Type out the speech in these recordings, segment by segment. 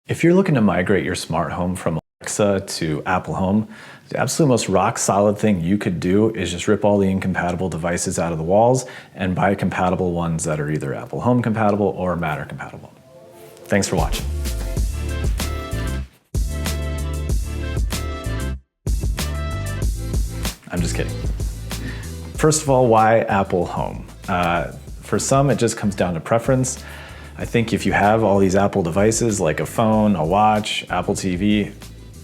If you're looking to migrate your smart home from Alexa to Apple Home, the absolute most rock solid thing you could do is just rip all the incompatible devices out of the walls and buy compatible ones that are either Apple Home compatible or Matter compatible. Thanks for watching. I'm just kidding. First of all, why Apple Home? For some, it just comes down to preference. I think if you have all these Apple devices like a phone, a watch, Apple TV,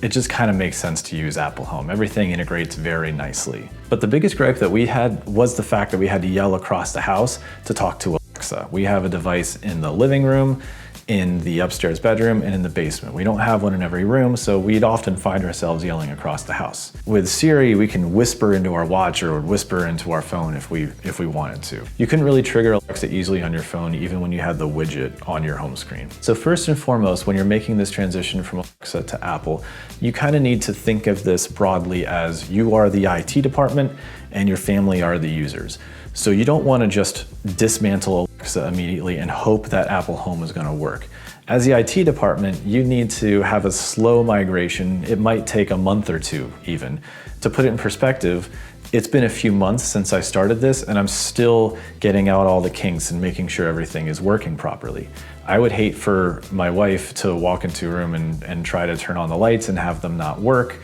it just kind of makes sense to use Apple Home. Everything integrates very nicely. But the biggest gripe that we had was the fact that we had to yell across the house to talk to Alexa. We have a device in the living room, in the upstairs bedroom, and in the basement. We don't have one in every room, so we'd often find ourselves yelling across the house. With Siri, we can whisper into our watch or whisper into our phone if we wanted to. You couldn't really trigger Alexa easily on your phone, even when you had the widget on your home screen. So first and foremost, when you're making this transition from Alexa to Apple, you kind of need to think of this broadly as you are the IT department and your family are the users. So you don't want to just dismantle Alexa immediately and hope that Apple Home is going to work. As the IT department, you need to have a slow migration. It might take a month or two even. To put it in perspective, it's been a few months since I started this and I'm still getting out all the kinks and making sure everything is working properly. I would hate for my wife to walk into a room and try to turn on the lights and have them not work,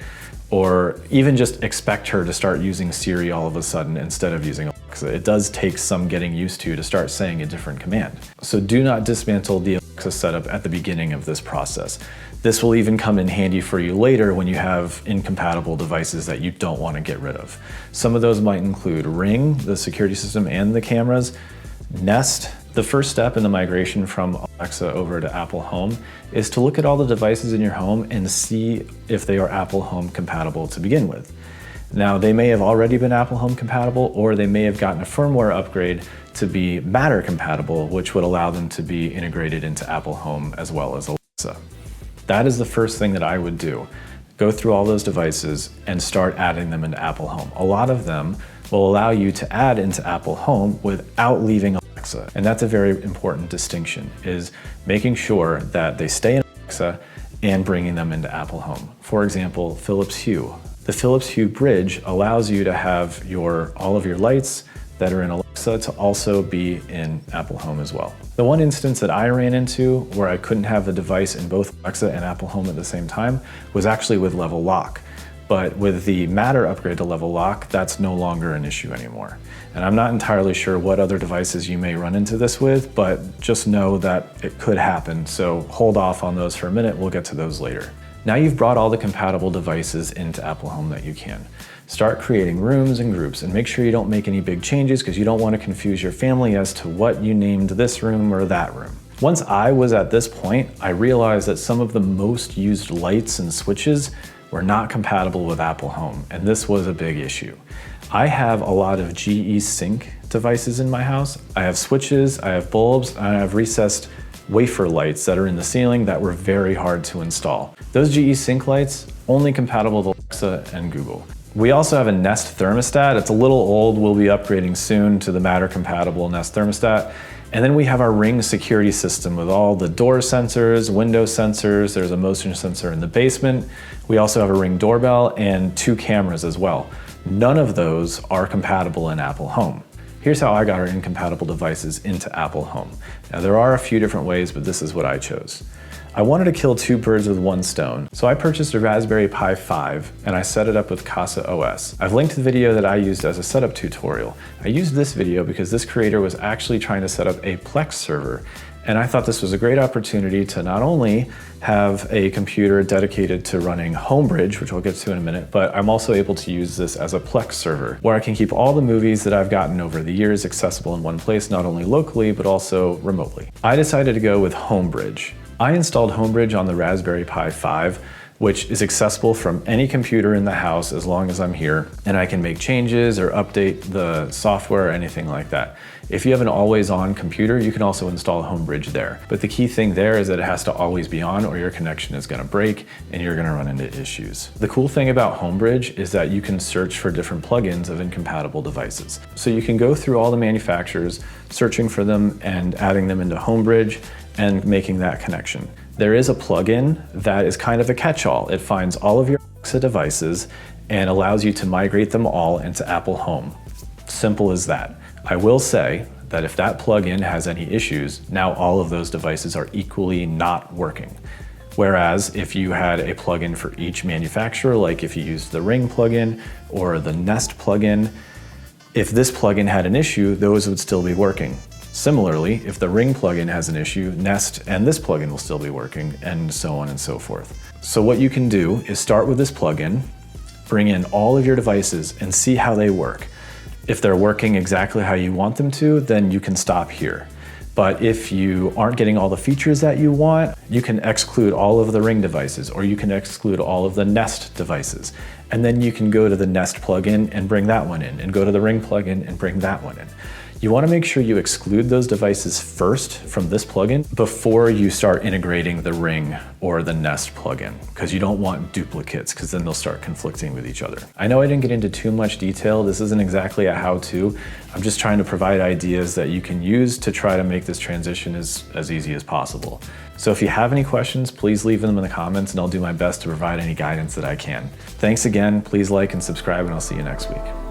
or even just expect her to start using Siri all of a sudden instead of using Alexa. It does take some getting used to start saying a different command. So do not dismantle the Alexa setup at the beginning of this process. This will even come in handy for you later when you have incompatible devices that you don't want to get rid of. Some of those might include Ring, the security system and the cameras, Nest. The first step in the migration from Alexa over to Apple Home is to look at all the devices in your home and see if they are Apple Home compatible to begin with. Now, they may have already been Apple Home compatible, or they may have gotten a firmware upgrade to be Matter compatible, which would allow them to be integrated into Apple Home as well as Alexa. That is the first thing that I would do. Go through all those devices and start adding them into Apple Home. A lot of them will allow you to add into Apple Home without leaving Alexa. And that's a very important distinction, is making sure that they stay in Alexa and bringing them into Apple Home. For example, Philips Hue. The Philips Hue bridge allows you to have all of your lights that are in Alexa to also be in Apple Home as well. The one instance that I ran into where I couldn't have a device in both Alexa and Apple Home at the same time was actually with Level Lock. But with the Matter upgrade to Level Lock, that's no longer an issue anymore. And I'm not entirely sure what other devices you may run into this with, but just know that it could happen. So hold off on those for a minute. We'll get to those later. Now you've brought all the compatible devices into Apple Home that you can. Start creating rooms and groups and make sure you don't make any big changes because you don't want to confuse your family as to what you named this room or that room. Once I was at this point, I realized that some of the most used lights and switches were not compatible with Apple Home, and this was a big issue. I have a lot of GE Cync devices in my house. I have switches, I have bulbs, and I have recessed wafer lights that are in the ceiling that were very hard to install. Those GE Cync lights, only compatible with Alexa and Google. We also have a Nest thermostat. It's a little old. We'll be upgrading soon to the Matter compatible Nest thermostat. And then we have our Ring security system with all the door sensors, window sensors. There's a motion sensor in the basement. We also have a Ring doorbell and 2 cameras as well. None of those are compatible in Apple Home. Here's how I got our incompatible devices into Apple Home. Now there are a few different ways, but this is what I chose. I wanted to kill 2 birds with 1 stone, so I purchased a Raspberrypi 5 and I set it up with CasaOS. I've linked the video that I used as a setup tutorial. I used this video because this creator was actually trying to set up a Plex server, and I thought this was a great opportunity to not only have a computer dedicated to running HomeBridge, which we'll get to in a minute, but I'm also able to use this as a Plex server where I can keep all the movies that I've gotten over the years accessible in one place, not only locally, but also remotely. I decided to go with HomeBridge. I installed HomeBridge on the Raspberrypi 5, which is accessible from any computer in the house as long as I'm here, and I can make changes or update the software or anything like that. If you have an always-on computer, you can also install HomeBridge there. But the key thing there is that it has to always be on or your connection is gonna break and you're gonna run into issues. The cool thing about HomeBridge is that you can search for different plugins of incompatible devices. So you can go through all the manufacturers, searching for them and adding them into HomeBridge and making that connection. There is a plugin that is kind of a catch-all. It finds all of your Alexa devices and allows you to migrate them all into Apple Home. Simple as that. I will say that if that plugin has any issues, now all of those devices are equally not working. Whereas if you had a plugin for each manufacturer, like if you used the Ring plugin or the Nest plugin, if this plugin had an issue, those would still be working. Similarly, if the Ring plugin has an issue, Nest and this plugin will still be working, and so on and so forth. So what you can do is start with this plugin, bring in all of your devices and see how they work. If they're working exactly how you want them to, then you can stop here. But if you aren't getting all the features that you want, you can exclude all of the Ring devices, or you can exclude all of the Nest devices. And then you can go to the Nest plugin and bring that one in, and go to the Ring plugin and bring that one in. You want to make sure you exclude those devices first from this plugin before you start integrating the Ring or the Nest plugin, because you don't want duplicates, because then they'll start conflicting with each other. I know I didn't get into too much detail. This isn't exactly a how-to. I'm just trying to provide ideas that you can use to try to make this transition as easy as possible. So if you have any questions, please leave them in the comments and I'll do my best to provide any guidance that I can. Thanks again. Please like and subscribe, and I'll see you next week.